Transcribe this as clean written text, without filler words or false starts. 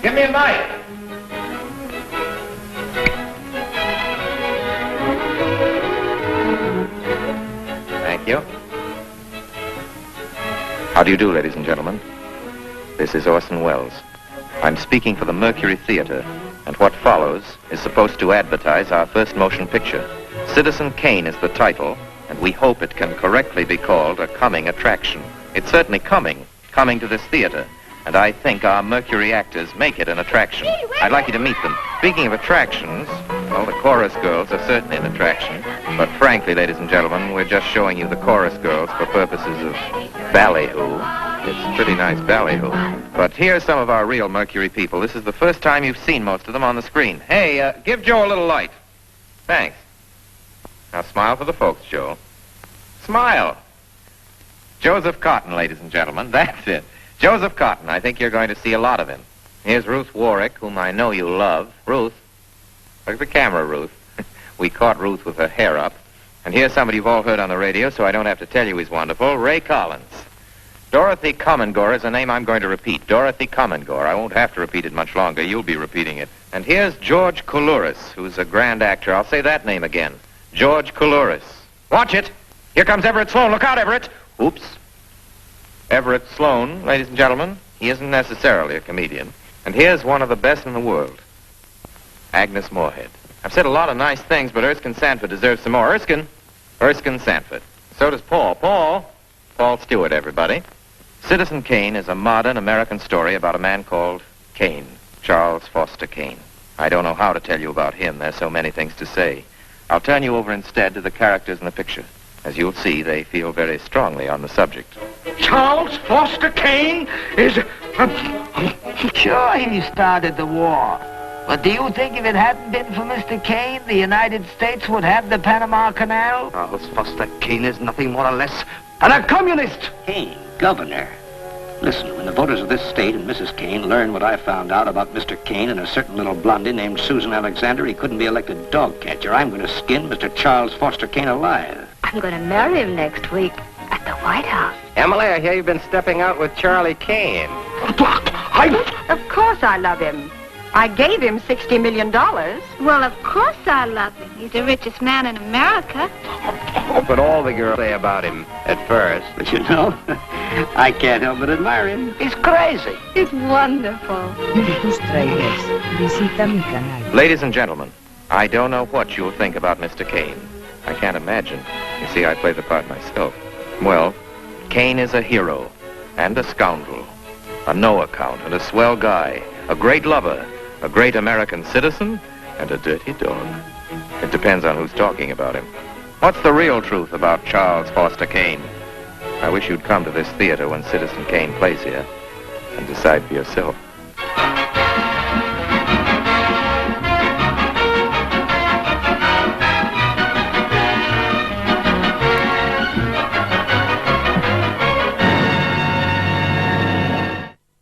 Give me a knife. Thank you. How do you do, ladies and gentlemen? This is Orson Welles. I'm speaking for the Mercury Theater, and what follows is supposed to advertise our first motion picture. Citizen Kane is the title, and we hope it can correctly be called a coming attraction. It's certainly coming to this theater, and I think our Mercury actors make it an attraction. I'd like you to meet them. Speaking of attractions, well, the chorus girls are certainly an attraction, but frankly, ladies and gentlemen, we're just showing you the chorus girls for purposes of ballyhoo. It's pretty nice ballyhoo. But here's some of our real Mercury people. This is the first time you've seen most of them on the screen. Hey, give Joe a little light. Thanks. Now smile for the folks, Joe. Smile. Joseph Cotton, ladies and gentlemen. That's it. Joseph Cotton. I think you're going to see a lot of him. Here's Ruth Warwick, whom I know you love. Ruth. Look at the camera, Ruth. We caught Ruth with her hair up. And here's somebody you've all heard on the radio, so I don't have to tell you he's wonderful. Ray Collins. Dorothy Commongore is a name I'm going to repeat. Dorothy Commongore. I won't have to repeat it much longer. You'll be repeating it. And here's George Coulouris, who's a grand actor. I'll say that name again. George Coulouris. Watch it. Here comes Everett Sloane. Look out, Everett. Oops. Everett Sloane, ladies and gentlemen. He isn't necessarily a comedian. And here's one of the best in the world. Agnes Moorehead. I've said a lot of nice things, but Erskine Sanford deserves some more. Erskine Sanford. So does Paul. Paul Stewart, everybody. Citizen Kane is a modern American story about a man called Kane, Charles Foster Kane. I don't know how to tell you about him. There's so many things to say. I'll turn you over instead to the characters in the picture. As you'll see, they feel very strongly on the subject. Charles Foster Kane is... Sure, he started the war. But do you think if it hadn't been for Mr. Kane, the United States would have the Panama Canal? Charles Foster Kane is nothing more or less than a communist. Kane, governor. Listen, when the voters of this state and Mrs. Kane learn what I found out about Mr. Kane and a certain little blondie named Susan Alexander, he couldn't be elected dog catcher. I'm going to skin Mr. Charles Foster Kane alive. I'm going to marry him next week at the White House. Emily, I hear you've been stepping out with Charlie Kane. Of course I love him. I gave him $60 million. Well, of course I love him. He's the richest man in America. But all the girls say about him at first. But you know, I can't help but admire him. He's crazy. He's wonderful. Kitustrailers, visita mi canal. Ladies and gentlemen, I don't know what you'll think about Mr. Kane. I can't imagine. You see, I play the part myself. Well, Kane is a hero and a scoundrel, a no account and a swell guy, a great lover, a great American citizen, and a dirty dog. It depends on who's talking about him. What's the real truth about Charles Foster Kane? I wish you'd come to this theater when Citizen Kane plays here and decide for yourself.